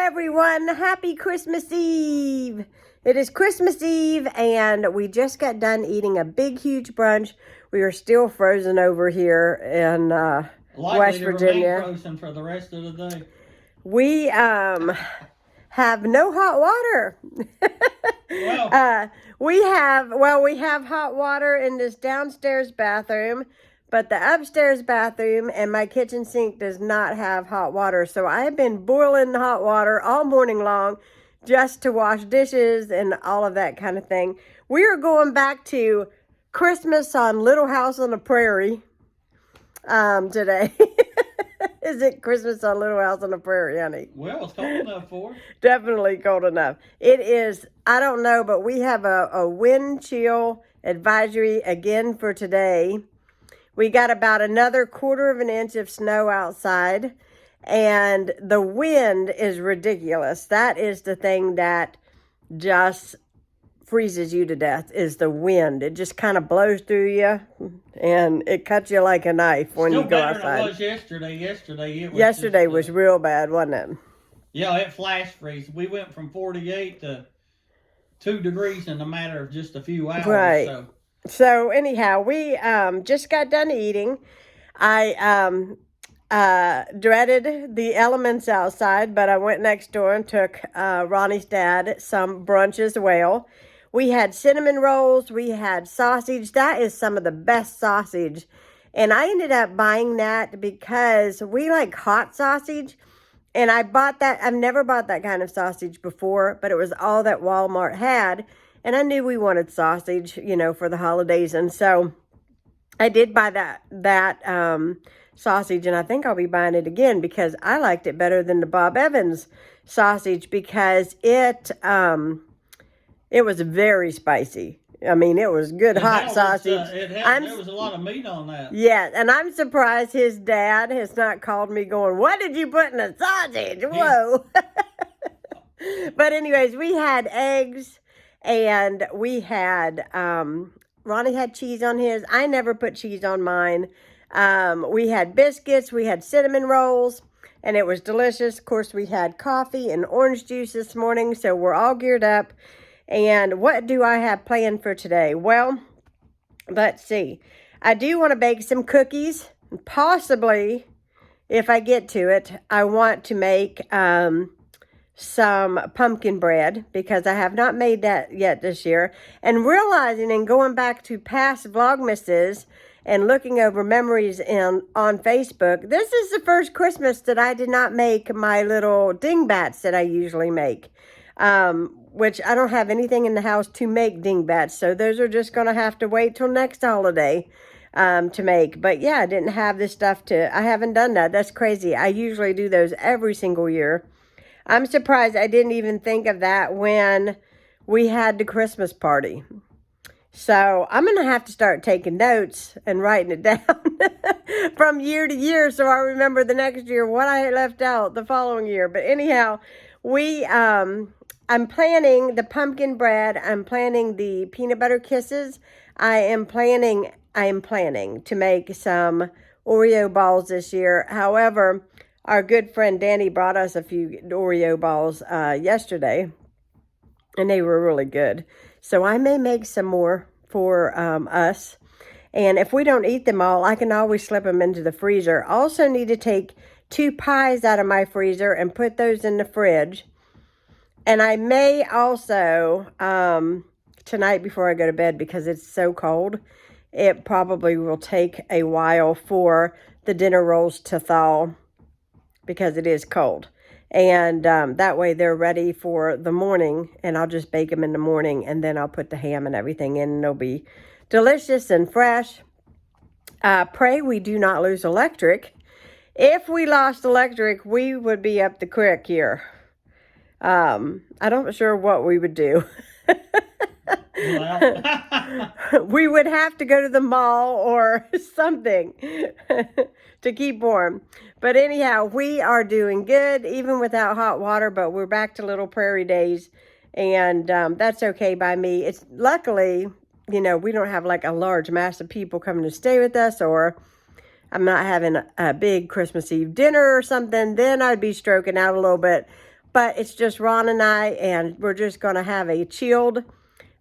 everyone. Happy Christmas Eve. It is Christmas Eve and we just got done eating a big, huge brunch. We are still frozen over here in West Virginia. Remain frozen for the rest of the day. We have no hot water. Well, we have hot water in this downstairs bathroom, but the upstairs bathroom and my kitchen sink does not have hot water. So I have been boiling hot water all morning long just to wash dishes and all of that kind of thing. We are going back to Christmas on Little House on the Prairie today. Is it Christmas on Little House on the Prairie, honey? Well, it's cold enough for it. Definitely cold enough. It is, I don't know, but we have a wind chill advisory again for today. We got about another 1/4 inch of snow outside, and the wind is ridiculous. That is the thing that just freezes you to death, is the wind. It just kind of blows through you, and it cuts you like a knife when you go outside. Still better than it was yesterday. Yesterday was real bad, wasn't it? Yeah, it flash freeze. We went from 48 to 2 degrees in a matter of just a few hours. Right. So anyhow, we just got done eating. I dreaded the elements outside, but I went next door and took Ronnie's dad some brunch as well. We had cinnamon rolls. We had sausage. That is some of the best sausage. And I ended up buying that because we like hot sausage. And I bought that. I've never bought that kind of sausage before, but it was all that Walmart had. And I knew we wanted sausage, you know, for the holidays. And so I did buy that sausage. And I think I'll be buying it again because I liked it better than the Bob Evans sausage because it was very spicy. I mean, it was good hot sausage. There was a lot of meat on that. Yeah, and I'm surprised his dad has not called me going, "What did you put in the sausage?" Whoa. But anyways, we had eggs and we had, Ronnie had cheese on his. I never put cheese on mine. We had biscuits, we had cinnamon rolls, and it was delicious. Of course, we had coffee and orange juice this morning, so we're all geared up. And what do I have planned for today? Well, let's see. I do want to bake some cookies. Possibly, if I get to it, I want to make some pumpkin bread because I have not made that yet this year. And realizing and going back to past Vlogmases and looking over memories on Facebook, this is the first Christmas that I did not make my little dingbats that I usually make. Which I don't have anything in the house to make dingbats. So those are just going to have to wait till next holiday to make. But yeah, I didn't have this stuff I haven't done that. That's crazy. I usually do those every single year. I'm surprised I didn't even think of that when we had the Christmas party. So I'm going to have to start taking notes and writing it down from year to year so I remember the next year what I left out the following year. But anyhow, I'm planning the pumpkin bread. I'm planning the peanut butter kisses. I am planning to make some Oreo balls this year. However, our good friend Danny brought us a few Oreo balls yesterday, and they were really good. So I may make some more for us. And if we don't eat them all, I can always slip them into the freezer. Also need to take 2 pies out of my freezer and put those in the fridge. And I may also, tonight before I go to bed, because it's so cold, it probably will take a while for the dinner rolls to thaw because it is cold. And that way they're ready for the morning, and I'll just bake them in the morning, and then I'll put the ham and everything in, and they'll be delicious and fresh. Pray we do not lose electric. If we lost electric, we would be up the creek here. I'm not sure what we would do. We would have to go to the mall or something to keep warm. But anyhow, we are doing good, even without hot water, but we're back to little prairie days, and that's okay by me. It's luckily, you know, we don't have like a large mass of people coming to stay with us, or I'm not having a big Christmas Eve dinner or something. Then I'd be stroking out a little bit. but it's just Ron and I, and we're just going to have a chilled,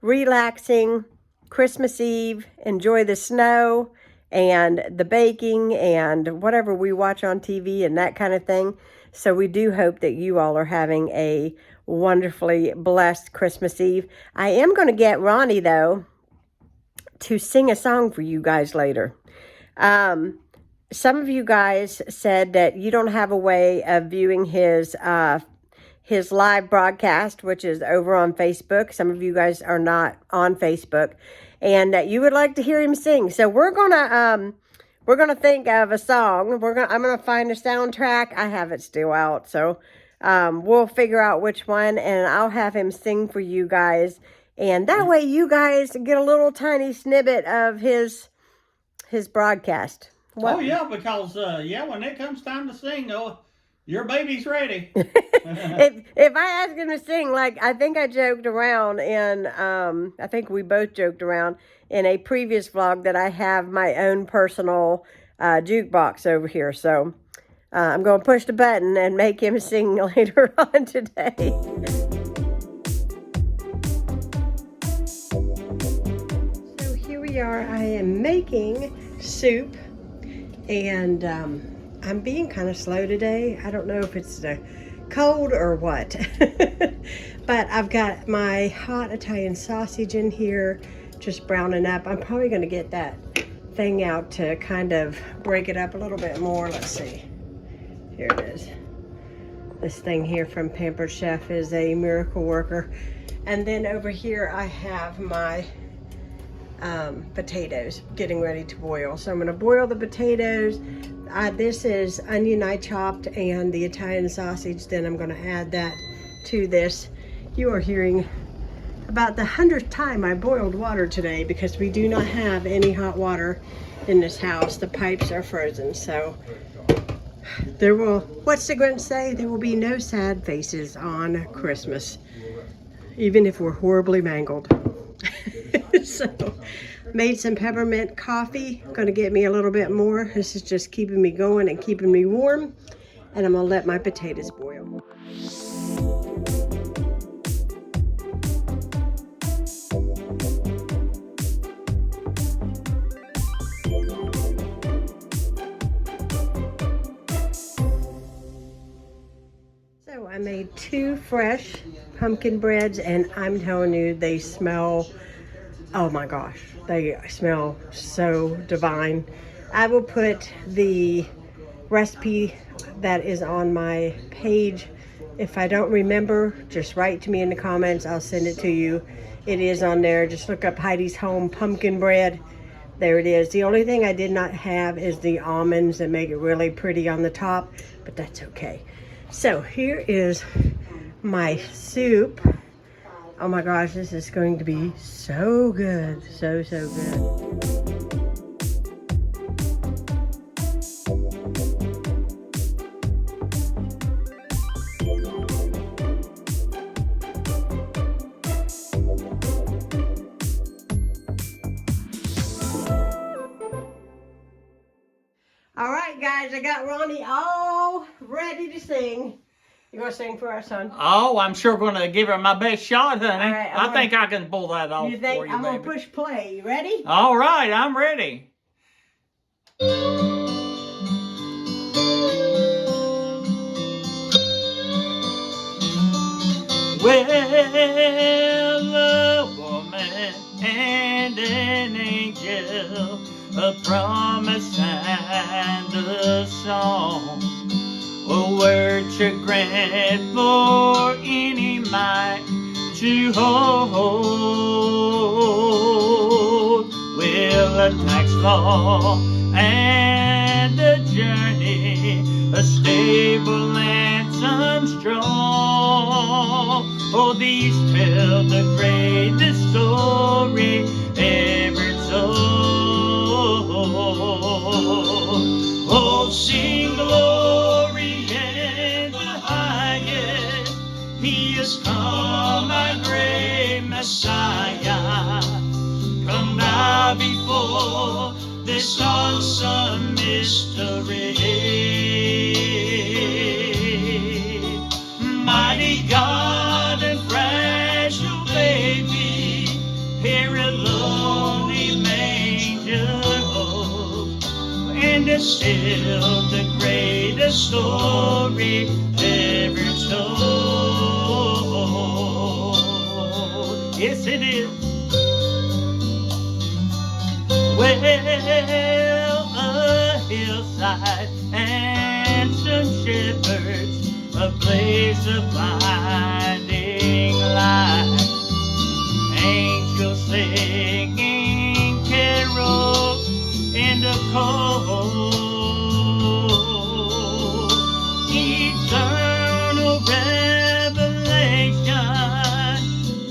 relaxing Christmas Eve, enjoy the snow and the baking and whatever we watch on TV and that kind of thing. So we do hope that you all are having a wonderfully blessed Christmas Eve. I am going to get Ronnie, though, to sing a song for you guys later. Some of you guys said that you don't have a way of viewing his live broadcast, which is over on Facebook. Some of you guys are not on Facebook, and that you would like to hear him sing. So we're gonna think of a song. I'm gonna find a soundtrack. I have it still out, so we'll figure out which one, and I'll have him sing for you guys, and that way you guys get a little tiny snippet of his broadcast. What? Oh yeah, because when it comes time to sing, your baby's ready. if I ask him to sing, like I think I joked around, and I think we both joked around in a previous vlog that I have my own personal jukebox over here. So I'm going to push the button and make him sing later on today. So here we are. I am making soup. And I'm being kind of slow today. I don't know if it's the cold or what. But I've got my hot Italian sausage in here, just browning up. I'm probably going to get that thing out to kind of break it up a little bit more. Let's see. Here it is. This thing here from Pampered Chef is a miracle worker. And then over here I have my potatoes getting ready to boil. So I'm going to boil the potatoes. This is onion I chopped and the Italian sausage. Then I'm going to add that to this. You are hearing about the 100th time I boiled water today because we do not have any hot water in this house. The pipes are frozen. So there will, what's the Grinch say? There will be no sad faces on Christmas, even if we're horribly mangled. So, made some peppermint coffee. Going to get me a little bit more. This is just keeping me going and keeping me warm. And I'm going to let my potatoes boil. So, I made 2 fresh pumpkin breads, and I'm telling you, they smell, oh my gosh, they smell so divine. I will put the recipe that is on my page. If I don't remember, just write to me in the comments. I'll send it to you. It is on there. Just look up Heidi's Home Pumpkin Bread. There it is. The only thing I did not have is the almonds that make it really pretty on the top, but that's okay. So here is my soup. Oh my gosh, this is going to be so good. So good. All right, guys, I got Ronnie all ready to sing. You gonna sing for us, son? Oh, I'm sure gonna give her my best shot, honey. Right, I think I can pull that off you think? for you, I'm baby. gonna push play. You ready? All right, I'm ready. Well, a woman and an angel, a promise and a song, a word to grant for any might to hold. Will a tax law and a journey, a stable and some strong. Oh, these tell the greatest story ever told. Oh, sing glory in the highest. He has come, our great Messiah. Come now before this awesome mystery. Mighty and it's still the greatest story ever told. Yes, it is. Well, a hillside and some shepherds, a place of blinding light, angels singing carols in the cold, eternal revelation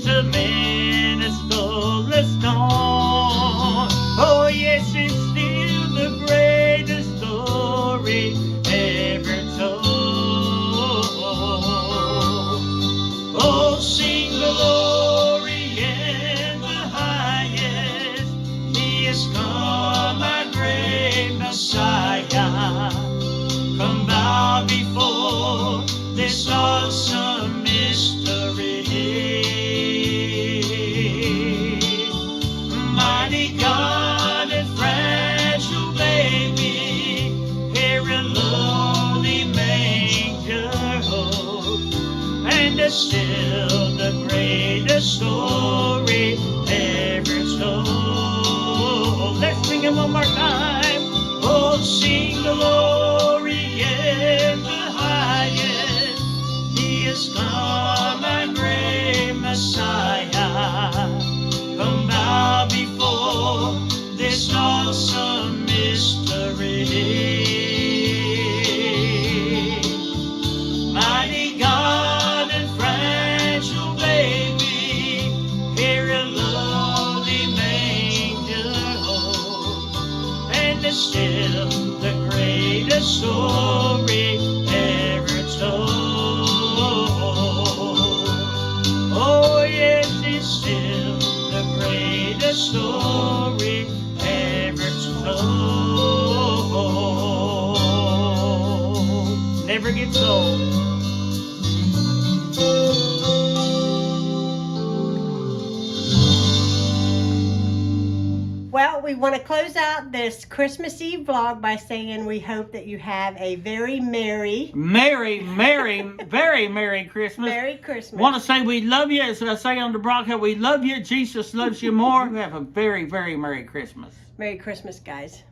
to men that stole the stone. Oh yes, it's still the greatest story ever told. Oh, sing glory in the highest, He has come, our great Messiah. Come bow before this awesome mystery. Mighty God and fragile baby, here in lowly manger, and it's still the greatest story ever told. Let's sing it one more time. Oh, sing glory in the highest, He has come, our great Messiah. Come bow before this awesome mystery. Mighty God and fragile baby, here in lowly manger, and it's still the greatest story ever told. Oh yes, it's still the greatest story ever told. Never gets old. Well, we want to close out this Christmas Eve vlog by saying we hope that you have a very merry, very Merry Christmas. Merry Christmas. Want to say we love you. As I say on the broadcast, we love you. Jesus loves you more. Have a very Merry Christmas. Merry Christmas, guys.